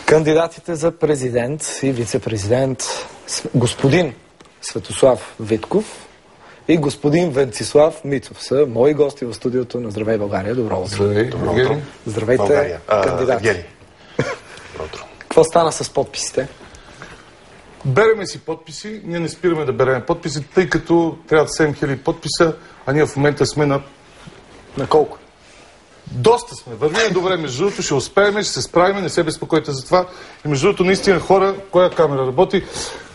Кандидатите за президент и вице-президент господин Светослав Витков и господин Венцислав Мицов са мои гости в студиото на Здравей България. Добро утро. Здравей, Евгений. Здравейте, кандидати. Добро утро. Какво стана с подписите? Береме си подписи, ние не спираме да берем подписи, тъй като трябва 7000 подписа, а ние в момента сме на... На колко? Доста сме. Вървим добре, между другото ще успеем, ще се справим, не се безпокойте за това. И между другото, наистина хора, коя камера работи,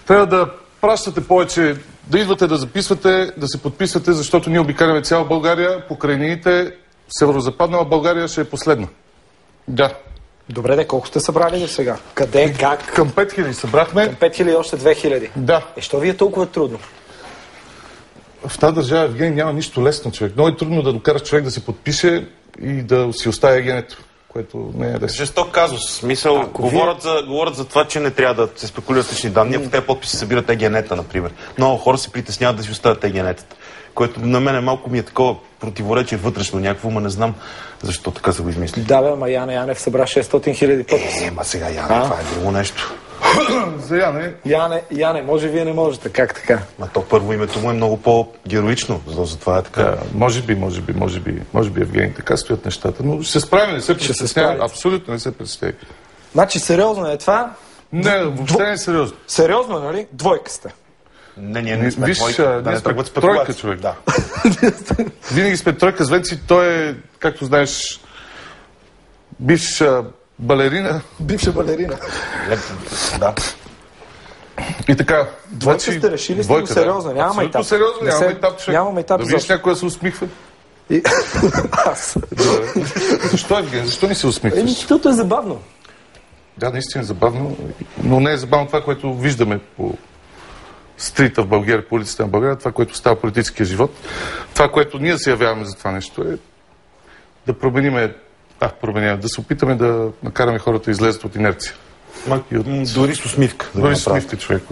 трябва да пращате повече, да идвате да записвате, да се подписвате, защото ние обикаляме цяла България, покрай ниите, северо-западна България ще е последна. Да. Добре, де, колко сте събрали до сега? Къде, как? Към 5000 събрахме. Към 5000 и още 2000? Да. Що ви е толкова трудно? В тази държава, Евгений, няма нищо лесно, човек. Много е трудно да докараш човек да се подпише и да си оставя егенето, което не е лесно. Жесток казус. Смисъл, говорят за това, че не трябва да се спекулира с лични данни. В тези подписи събират егенета, например. Много хора се притесняват да си оставят егенетата, което на мен малко ми е такова противоречие вътрешно някакво, но не знам защо така са го измислили. Да, бе, ама Яне Янев събра 600 000 подписи. Ма сега Яне, това е друго нещо. За Яне... Яне, може вие не можете. Как така? Ма то първо името му е много по-героично, затова е така. Да, може би, Евгений, така стоят нещата, но ще се справим, не се притеснявай. Абсолютно не се притеснявай. Значи сериозно е това? Не, въобще не е сериозно. Сериозно, нали? Двойка сте. Не, ние не сме Виж, двойка, да не тръгват спекулации. Тройка, човек. Да. Винаги сме тройка с Венци, той е, както знаеш, бивша балерина. Бивша балерина. Да. И така. Двойка сте решили сте го сериозно. Няма майтап. Сериозно, няма майтап, човек. Няма майтап. Да видиш някой да се усмихва. Аз. Защо, Евгений? Защо не се усмихваш? Защото е забавно. Да, наистина е забавно, но не е забавно това, което виждаме по стрита в България, по улицата на България, това, което става в политическия живот. Това, което ние се явяваме за това нещо е да да се опитаме да накараме хората да излезат от инерция. Дори с усмивка. Дори с усмивка, човек.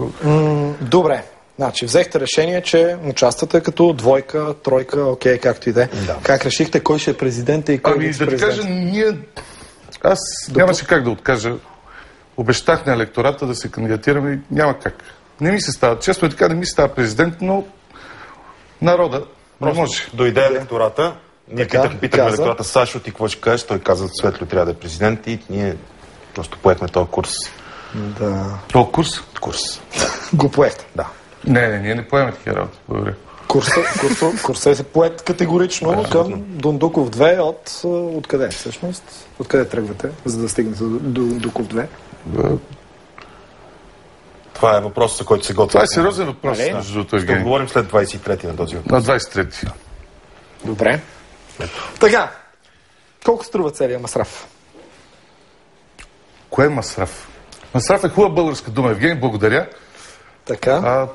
Добре. Значи, взехте решение, че участвате като двойка, тройка, окей, както и да е. Как решихте кой ще е президента и кой е вице-президент? Да ти кажа, аз нямаше как да откажа. Обещах на електората да се кандидатираме и няма как. Не ми се става. Честно е така, не ми се става президент, но народа не може. Дойде електората. Ние питахме електората: Сашо, ти какво ще кажеш? Той каза: Светло трябва да е президент, и ние просто поехме този курс. Да. Този курс? Курс. Го поехте? Да. Не, ние не поемаме такива работи. Благодаря. Курса е поет категорично към Дондуков 2 от къде всъщност? Откъде тръгвате, за да стигнете до Дондуков 2? Това е въпрос, за който се готвим. Това е сериозен въпрос. Ще говорим след 23-ти на този въпрос. На 23-ти. Добре. Така, колко струва целият масраф? Кое е масраф? Масраф е хубава българска дума, Евгений, благодаря. Така.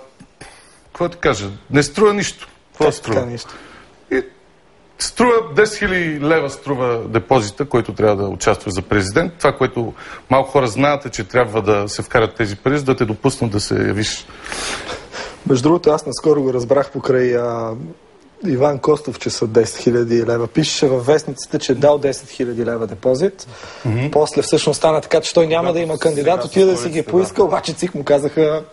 Какво ти кажа? Не струва нищо. Какво струва? Нищо. Струва 10 000 лева струва депозита, който трябва да участва за президент. Това, което малко хора знаят, е, че трябва да се вкарат тези пари, за да те допуснат да се явиш. Между другото, аз наскоро го разбрах покрай Иван Костов, че са 10 000 лева. Пишеше във вестниците, че е дал 10 000 лева депозит. После всъщност стана така, че той няма да има кандидат, отида да си ги поиска, обаче ЦИК му казаха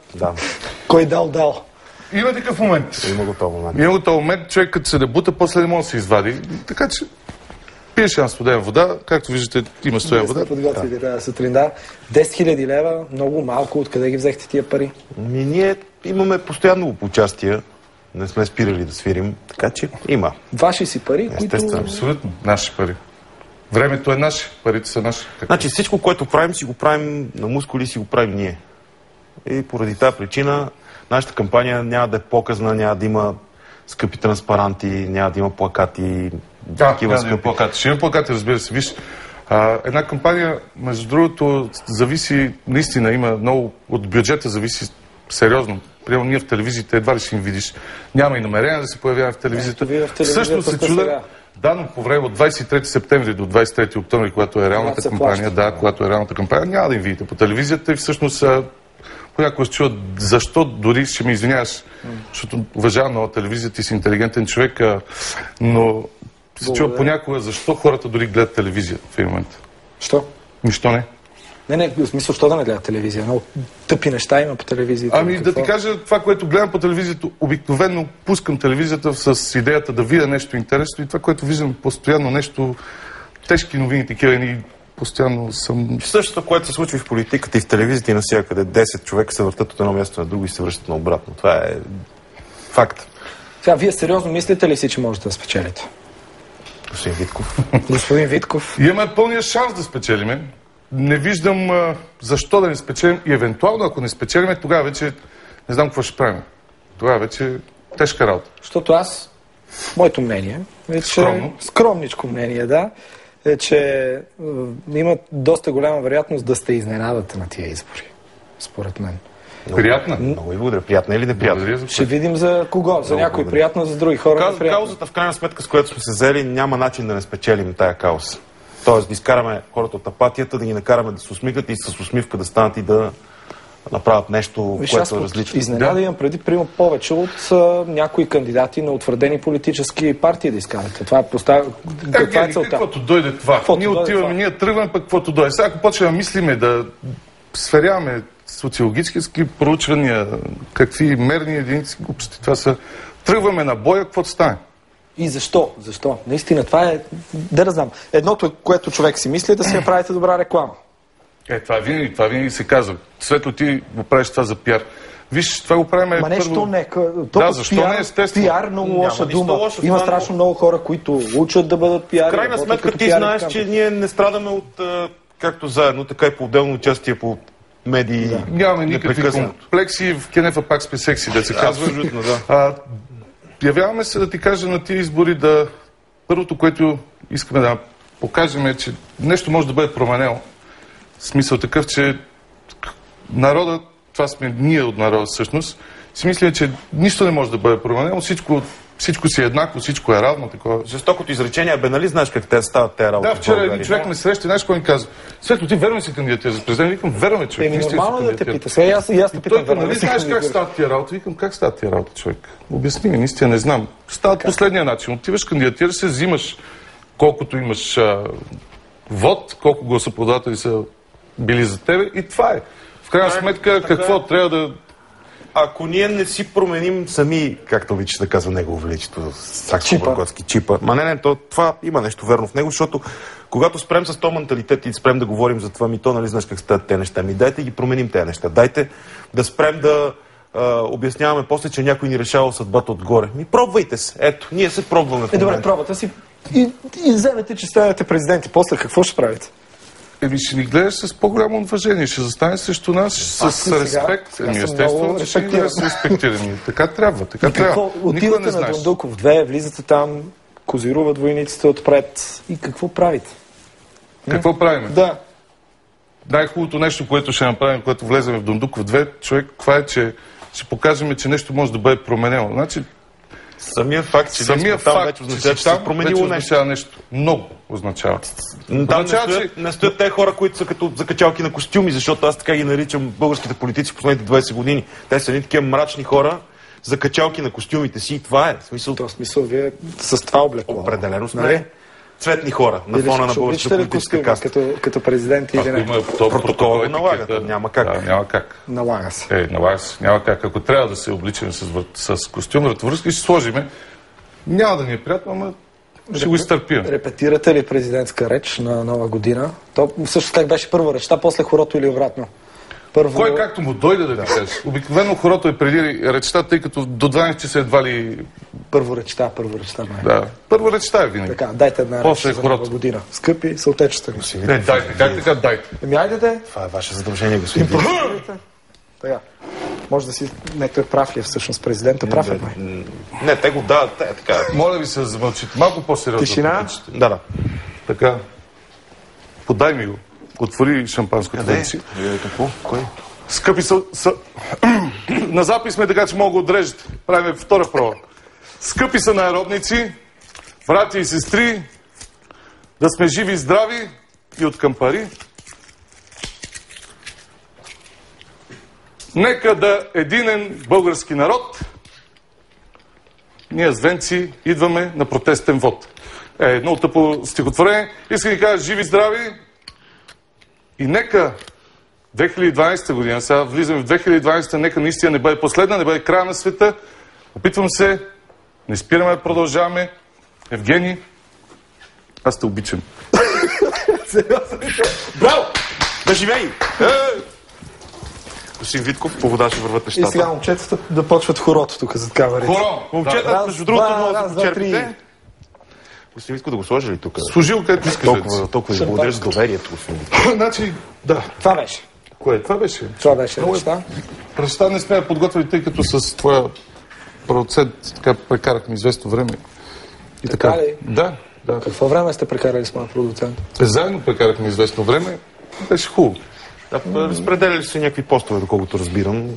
кой дал. Има такъв момент. Има го този момент. Има го този момент, човек като се дебута, после не може да се извади. Така че пиеш една студена вода, както виждате, има студена вода. Подготвили тази сутрин, да. 10 000 лева, много малко. Откъде ги взехте тия пари? Ние имаме постоянно участие. Не сме спирали да свирим, така че има. Ваши си пари, естествено, които... абсолютно. Наши пари. Времето е наше, парите са наши. Значи всичко, което правим, си го правим на мускули, си го правим ние. И поради тази причина нашата кампания няма да е показна, няма да има скъпи транспаранти, няма да има плакати. Да, няма да има плакати. Ще има плакати, разбира се. Виж, една кампания, между другото, зависи, наистина има много, от бюджета зависи сериозно. Примерно ние в телевизията едва ли ще им видиш. Няма и намерение да се появяваме в телевизията. Също се чуда. Да, но по време от 23 септември до 23 октомври, когато е реалната кампания, когато е реалната кампания, няма да им видите по телевизията и всъщност понякога се чува защо, дори ще ми извиняваш, защото уважавам много телевизията, ти си интелигентен човек, но се чува понякога защо хората дори гледат телевизия в един момент. Що? Нищо не. Не, в смисъл, що да не гледа телевизия? Много тъпи неща има по телевизията. Ами да ти кажа, това, което гледам по телевизията, обикновено пускам телевизията с идеята да видя нещо интересно и това, което виждам постоянно нещо, тежки новини, такива и постоянно съм... Същото, което се случва и в политиката и в телевизията и навсякъде. 10 човека се въртат от едно място на друго и се връщат наобратно. Това е факт. Сега, вие сериозно мислите ли си, че можете да спечелите? Господин Витков. Господин Витков. Имаме пълния шанс да спечелиме. Не виждам защо да не спечелим и евентуално, ако не спечелиме, тогава вече не знам какво ще правим. Тогава вече е тежка работа. Защото моето мнение е, че... Скромничко мнение, да. Е, че има доста голяма вероятност да сте изненадате на тия избори. Според мен. Приятна? Много ви благодаря. Приятна или неприятна? Ще видим за кого. За някой приятно, за други хора неприятно. Каузата, в крайна сметка, с която сме се взели, няма начин да не спечелим тая кауза. Тоест да изкараме хората от апатията, да ги накараме да се усмихат и с усмивка да станат и да направят нещо, което е различно. Изненада имам преди, приема повече от някои кандидати на утвърдени политически партии да изкарате. Това е целта. Каквото дойде това. Ние отиваме, ние тръгваме, пък каквото дойде. Сега ако почнем да мислиме, да сверяваме социологически проучвания, какви мерни единици глупости това са, тръгваме на боя, каквото стане. И защо? Защо? Наистина, това е... Да знам. Едното, което човек си мисли, е да си направите добра реклама. Това винаги се казва. Светло, ти го правиш това за пиар. Виж, това го правим Ма нещо не. Да, защо не, естествено. Пиар, много лоша дума. Има страшно много хора, които учат да бъдат пиари. В крайна сметка ти знаеш, че ние не страдаме от както заедно, така и по отделно участие по медии. Да. Нямаме никакви комплекси. В Кенефа пак сме секси, да се казва. Абсолютно, да. Явяваме се да ти кажа на тия избори първото, което искаме да покажем е, че нещо може да бъде променено. В смисъл такъв, че народът, това сме ние от народа всъщност, си мислим, че нищо не може да бъде променено, всичко си е еднакво, всичко е равно. Такова. Жестокото изречение, нали знаеш как те стават тези работи? Да, вчера един човек ме среща, знаеш кой ми казва? Светло, ти верно си кандидатира за президент? Викам, верно човек. Нормално е да те пита. Сега аз те питам, нали знаеш как стават тия работи? Викам, как стават тия работи, човек? Обясни ми, наистина не знам. Стават последния начин. Отиваш, кандидатираш се, взимаш колкото имаш вод, колко гласоподаватели са били за тебе и това е. В крайна сметка, какво трябва да... Ако ние не си променим сами, както обичаш да казва Негово Величество, Сакско-Бурготски чипа. Това има нещо верно в него, защото когато спрем с този менталитет и спрем да говорим за това, нали знаеш как стават те неща, дайте ги променим тези неща. Дайте да спрем да обясняваме после, че някой ни решава съдбата отгоре. Пробвайте се. Ето, ние се пробваме в момента. Добре, пробвате си и вземете, че станете президенти. После какво ще правите? Ще ни гледаш с по-голямо уважение, ще застане срещу нас с респект. Естествено, ще ни да се респектирани. Така трябва, така трябва. Отивате на Дондуков 2, влизате там, козируват войниците отпред. И какво правите? Какво правим? Да. Най-хубавото нещо, което ще направим, когато влезем в Дондуков 2, човек, това е, че ще покажем, че нещо може да бъде променено. Значи, самия факт, че там вече означава, че се променило нещо. Много означава. Там не стоят те хора, които са като закачалки на костюми, защото аз така ги наричам българските политици в последните 20 години. Те са едни такива мрачни хора, закачалки на костюмите си и това е. В смисъл, вие с това облекло. Определено сме цветни хора на фона на българската политическа каста. Като президент или не? Протокола го налагат, няма как. Да, няма как. Налага се. Налага се. Няма как. Ако трябва да се обличаме с костюм, рътовръзки, ще сложиме. Няма да ни е приятно, ама ще го изтърпим. Репетирате ли президентска реч на Нова година? То всъщност как беше първа речта, после хорото или обратно? Кой както му дойде да ви кажеш. Обикновено хорото е преди речта, тъй като до 12 часа едва ли... Първо речта. Да, първа речта е винаги. Така, дайте една реч за Нова година. Скъпи съотечествени. Не, дайте. Как така дайте? Айде. Това е ваше задължение, господин. Така. Може да си... Нека е прав ли е всъщност президента? Прав е май. Не, те го дават, така. Моля ви се, замълчите. Малко по-сериозно. Тишина? Да. Така. Подай ми го. Отвори шампанското. Къде? Какво? Кой? Скъпи са... На запис сме, така че мога да отрежете. Правим втора проба. Скъпи са народници, братя и сестри, да сме живи и здрави и от към пари. Нека да единен български народ. Ние с Венци идваме на протестен вод. Едно тъпо стихотворение. Искам да кажа живи и здрави. И нека 2012 година, сега влизаме в 2012, нека наистина не бъде последна, не бъде края на света. Опитвам се, не спираме, продължаваме. Евгений, аз те обичам. Браво! Да живей! Господин Витков, по вода ще върват нещата. И сега момчетата да почват хорото тук зад камерите. Хоро! Момчета, между другото, много да почерпите. Господин Витков, да го сложи ли тук? Служил където искаш. Толкова ви благодаря за доверието, господин Витков. Значи, да. Това беше. Кое? Това беше. Това беше неща. Представа не сме я подготвили, тъй като с твоя процент така прекарахме известно време. И така ли? Да. Какво време сте прекарали с моя продуцент? Заедно прекарахме известно време. Беше хубаво. Разпределяли се някакви постове, доколкото разбирам.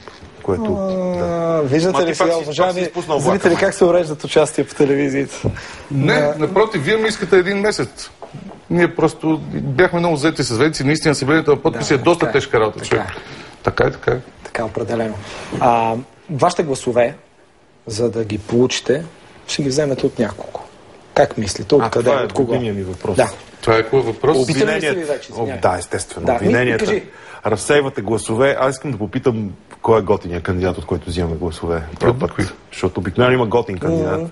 Което... Виждате ли сега, уважаеми зрители, как се уреждат участие по телевизията? Не, напротив, вие ми искате един месец. Ние просто бяхме много заети с ведици. Наистина събирането на подписи е доста тежка работа, човек. Така е. Така, определено. Вашите гласове, за да ги получите, ще ги вземете от няколко. Как мислите? От къде? От кого? Това е ми въпрос. Да. Това е кой въпрос? Да, естествено. Обвиненията. Разсейвате гласове. Аз искам да попитам кой е готиният кандидат, от който взимаме гласове. Защото обикновено има готин кандидат.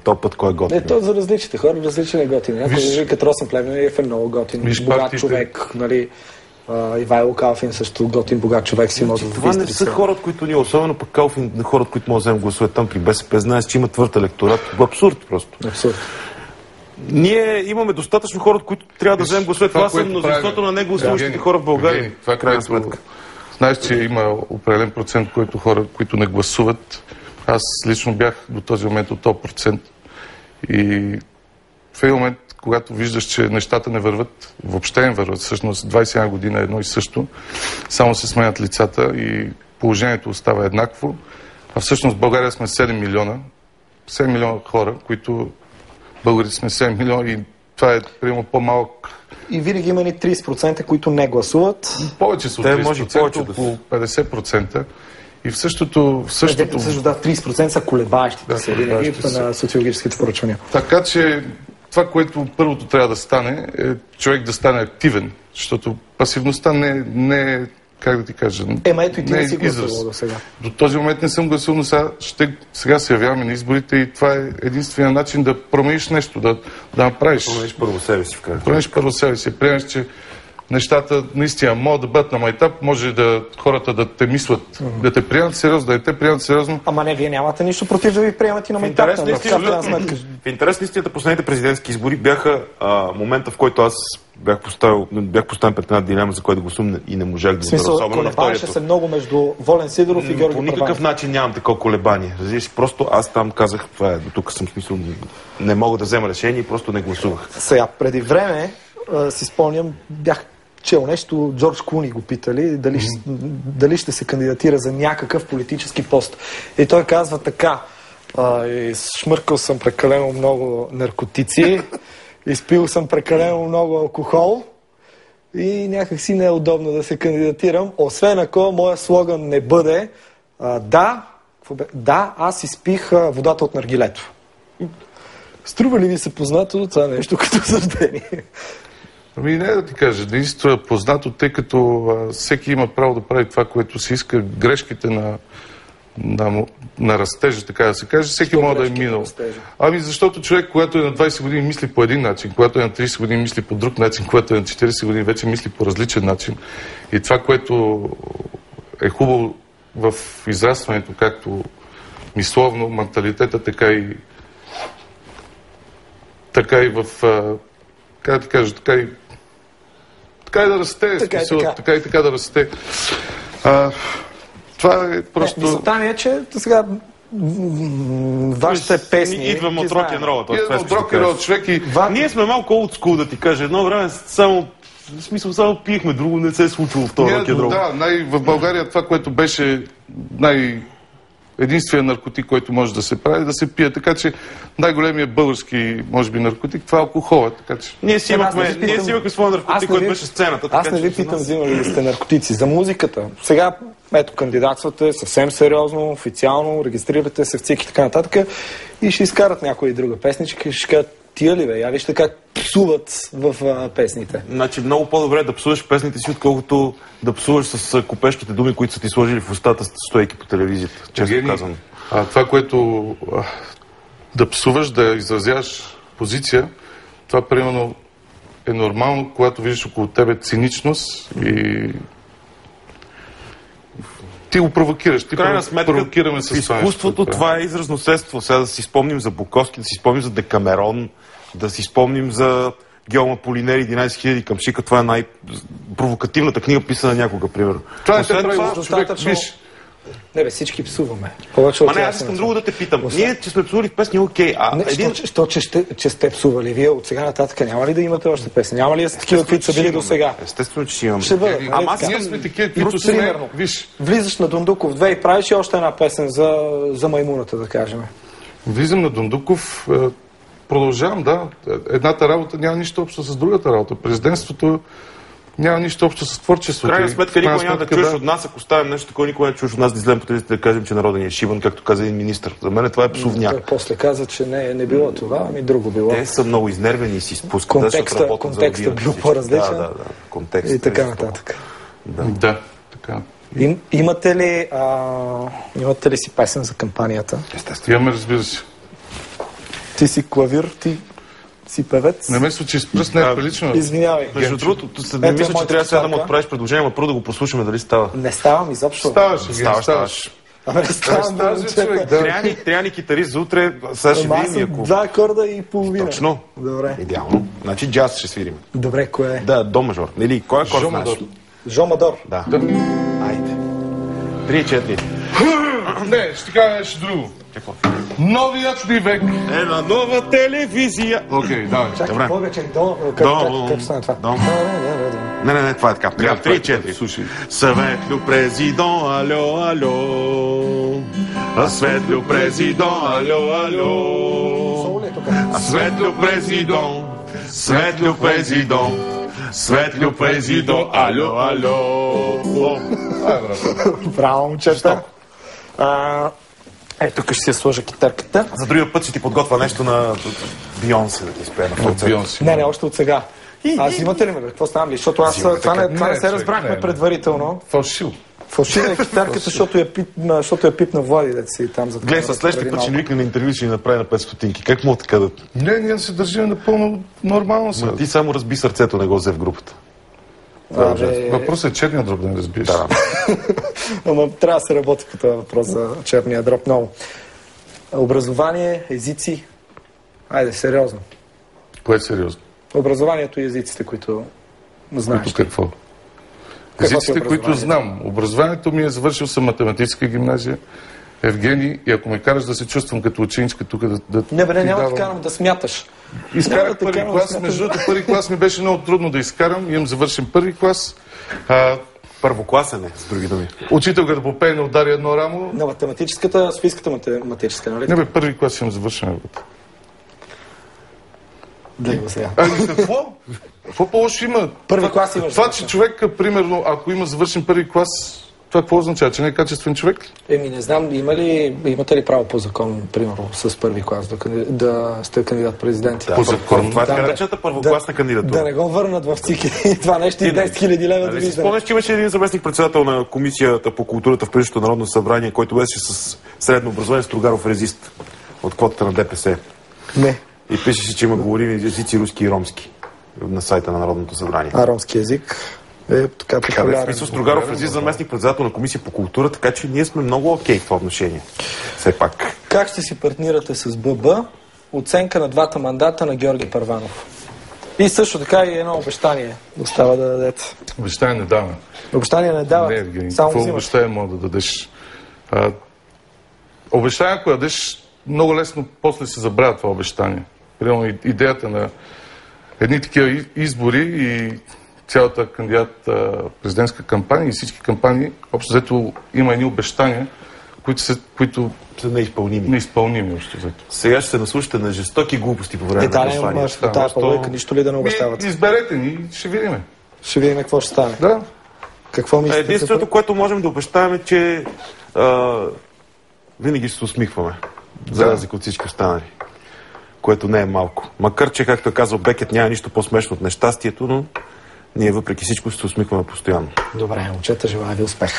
Този път кой е готин? То за различните хора, различен е готин. Някой викат Росен Плевнелиев е много готин. Богат човек, нали... Ивайло Калфин също готин, богат човек си може да това не са хора, от които ние, особено пък Калфин, хора, от които може да вземем гласове там при БСП, знаеш, че има твърд електорат. Абсурд просто. Абсурд. Ние имаме достатъчно хора, от които трябва да вземем гласове. Това са мнозинството на негласуващите хора в България. Това е крайна сметка. Знаеш, че има определен процент, който хора, които не гласуват. Аз лично бях до този момент от 100%. И в един момент, когато виждаш, че нещата не върват, въобще не върват, всъщност 21 година е едно и също, само се сменят лицата и положението остава еднакво. А всъщност в България сме 7 милиона. 7 милиона хора, които българите сме 7 милиона и това е примерно по-малък. И винаги има ни 30%, които не гласуват. Повече са от 30%, около 50%. И в същото... Също да, 30% са колебаещите се винаги на социологическите поръчвания. Така че това, което първото трябва да стане, е човек да стане активен, защото пасивността не е, как да ти кажа, ето и ти не си гласувал до сега. До този момент не съм гласувал, но сега се явяваме на изборите и това е единствения начин да промениш нещо, да направиш. Промениш първо себе си в крайна. Промениш първо себе си. Приемеш, че нещата наистина могат да бъдат на майтап, може да хората да те мислят, да те приемат сериозно, да не те приемат сериозно. Ама не, вие нямате нищо против да ви приемат и на майтап. В интерес на истината, последните президентски избори бяха момента, в който аз бях поставен пред една дилема, за който да гласувам и не можах да избера. Особено на вторието. Се много между Волен Сидоров и Георги Първанов. По никакъв начин нямам такова колебание. Разбираш, просто аз там казах, това е, до тук съм смисъл, не мога да взема решение и просто не гласувах. Сега, преди време си спомням, бях чел нещо, Джордж Клуни го питали, дали ще се кандидатира за някакъв политически пост. И той казва така, шмъркал съм прекалено много наркотици, изпил съм прекалено много алкохол и някак си не е удобно да се кандидатирам, освен ако моя слоган не бъде да, аз изпих водата от наргилето. Струва ли ви се познато това нещо като съждение? Ами не да ти кажа, наистина е познато, тъй като всеки има право да прави това, което си иска. Грешките на растежа, така да се каже, всеки може да е минал. Ами защото човек, когато е на 20 години, мисли по един начин, когато е на 30 години, мисли по друг начин, когато е на 40 години, вече мисли по различен начин. И това, което е хубаво в израстването, както мисловно, менталитета, така и в... как да ти кажа, така и да расте, така да расте. Това е просто... Мисълта ми е, че сега вашите песни... Идвам от рок-н-рола. Идвам от рок-н-рола, човек и... Ние сме малко олдскул, да ти кажа. Едно време само пиехме, друго не се е случило в този рок-н-рол. Да, в България това, което беше единственият наркотик, който може да се прави, да се пие. Така че най-големият български, може би, наркотик, това е алкохола. Така че... Ние си имахме своя наркотик, който беше сцената. Аз не ви питам, взимали ли сте наркотици. За музиката. Сега, ето, кандидатствате съвсем сериозно, официално, регистрирате се в ЦИК и така нататък и ще изкарат някоя и друга песничка и ще кажат, тия ли бе? Я вижте как псуват в песните. Значи много по-добре е да псуваш песните си, отколкото да псуваш с купешките думи, които са ти сложили в устата, стоейки по телевизията. Често казвам. Това, което да псуваш, да изразяваш позиция, това примерно е нормално, когато виждаш около тебе циничност и ти го провокираш. Ти крайна сметка, провокираме с това. Изкуството, това е изразно средство. Сега да си спомним за Буковски, да си спомним за Декамерон, да си спомним за Геома Полинери, 11 000 към Шика. Това е най-провокативната книга, писана някога, примерно. Това не се прави човек, виж. Не бе, всички псуваме. Аз искам друго да те питам. Ние, че сме псували в песни, окей. Че сте псували вие от сега нататък, няма ли да имате още песни? Няма ли да са такива, които са били до сега? Естествено, че ще имаме. Ще бъдат. Ние сме такива, които сме. Виж. Влизаш на Дундуков 2 и правиш още една песен за маймуната, да кажем. Влизам на Дундуков, продължавам, да. Едната работа няма нищо общо с другата работа. Президентството няма нищо общо с творчеството. Крайна сметка никой няма да чуеш от нас, ако ставим нещо такова, никой не чуеш от нас да излезем по телевизията да кажем, че народът ни е шибан, както каза един министър. За мен това е псовняк. После каза, че не било това, ами друго било. Те са много изнервени и си спускат. Контекстът бил по-различен. Да. Контекстът и така нататък. Да, така. Имате ли си песен за кампанията? Естествено. Имаме, разбира се. Ти си клавир, ти си певец. Не мисля, че изпръст не е прилично. Извинявай. Между другото, не мисля, че трябва сега да му отправиш предложение, но първо да го послушаме дали става. Не ставам изобщо. Ставаш. Трябва ни китарист за утре. Сега ще видим. 2 акорда и половина. Точно. Добре. Идеално. Значи джаз ще свирим. Добре, кое е? Да, до мажор. Или кой акорд знаеш? Жо Мадор. Да. Айде. 3-4. Не, ще кажа нещо друго. Какво? Новият ни век. Една нова телевизия. Окей, давай. Чакай, повече. Как стане това? Не, това е така. 3-4. Слушай. Светло президент, алло, алло. Светло президент, алло, алло. Светло президент, светло президент. Светло президент, алло, алло. Браво, момчета. Тук ще си сложа китарката. За другия път ще ти подготвя нещо на Бионсе да ти спее на фалцето. Не, още от сега. Аз имате ли ме? Какво ставам ли? Защото това не се разбрахме предварително. Фалшиво. Фалшива е китарката, защото я пипна Влади, да си там зад. Гледай, следващия път ще ни викне на интервю, ще ни направи на 5 стотинки. Как му така да... Не, ние се държим напълно нормално сега. Ти само разби сърцето, не го взе в групата. Въпросът е черния дроб, да не разбиеш. Да. Ама трябва да се работи по този въпрос за черния дроб много. Образование, езици. Айде, сериозно. Кое е сериозно? Образованието и езиците, които знаеш. Които какво? Езиците, които знам. Образованието ми е завършил съм математическа гимназия. Евгений, и ако ме караш да се чувствам като ученичка тук да не, бе, няма да карам да смяташ. Изкарах първи клас. Между другото, първи клас ми беше много трудно да изкарам. Имам завършен първи клас. Първокласен е, с други думи. Учителката по пеене удари едно рамо. На математическата, софийската математическа, нали? Не бе, първи клас имам завършен. Дай го сега. Какво? Какво по-лошо има? Първи клас имаш. Това, че човек, примерно, ако има завършен първи клас, това какво означава? Че не е качествен човек? Не знам, имате ли право по закон, примерно, с първи клас да сте кандидат-президент? По закон. Това е така наречената първокласна кандидатура. Да не го върнат в ЦИК и това нещо и 10 000 лева да виждаме. Спомняш, че имаше един заместник-председател на Комисията по културата в предишното Народно събрание, който беше с средно образование, Строгаров резист от квотата на ДПС. Не. И пишеше, че има говорими езици руски и ромски на сайта на Народното събрание. А ромски език е така популярен. В смисъл, Строгаров резист заместник-председател на Комисия по култура, така че ние сме много окей в това отношение. Все пак. Как ще си партнирате с ББ? Оценка на 2 мандата на Георги Първанов. И също така и едно обещание остава да дадете. Обещание не даваме. Обещание не давате? Не, Евгений. Само какво обещание мога да дадеш? Обещание, ако дадеш, много лесно после се забравя това обещание. Реално идеята на едни такива избори и цялата президентска кампания и всички кампании, общо взето има едни обещания, които са неизпълними. Неизпълними, общо взето. Сега ще се наслушате на жестоки глупости по време на посланието. Да, нищо ли да не обещавате? Изберете ни, ще видим. Ще видим какво ще стане. Да. Какво мислите? Единственото, което можем да обещаваме, е, че винаги ще се усмихваме. За разлика от всички останали. което не е малко. Макар че, както е казал Бекет, няма нищо по-смешно от нещастието, но ние въпреки всичко се усмихваме постоянно. Добре, момчета, желая ви успех.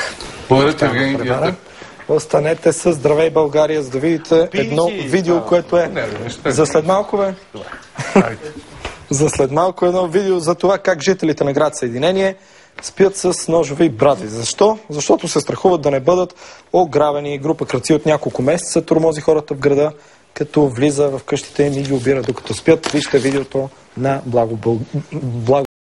Благодаря, Евгений. Останете с Здравей България, за да видите едно видео, което е за след малко, бе. За след малко едно видео за това как жителите на град Съединение спят с ножове и брадви. Защо? Защото се страхуват да не бъдат ограбени. Група крадци от няколко месеца тормози хората в града, като влиза в къщите им и ги обира докато спят. Вижте видеото на Благо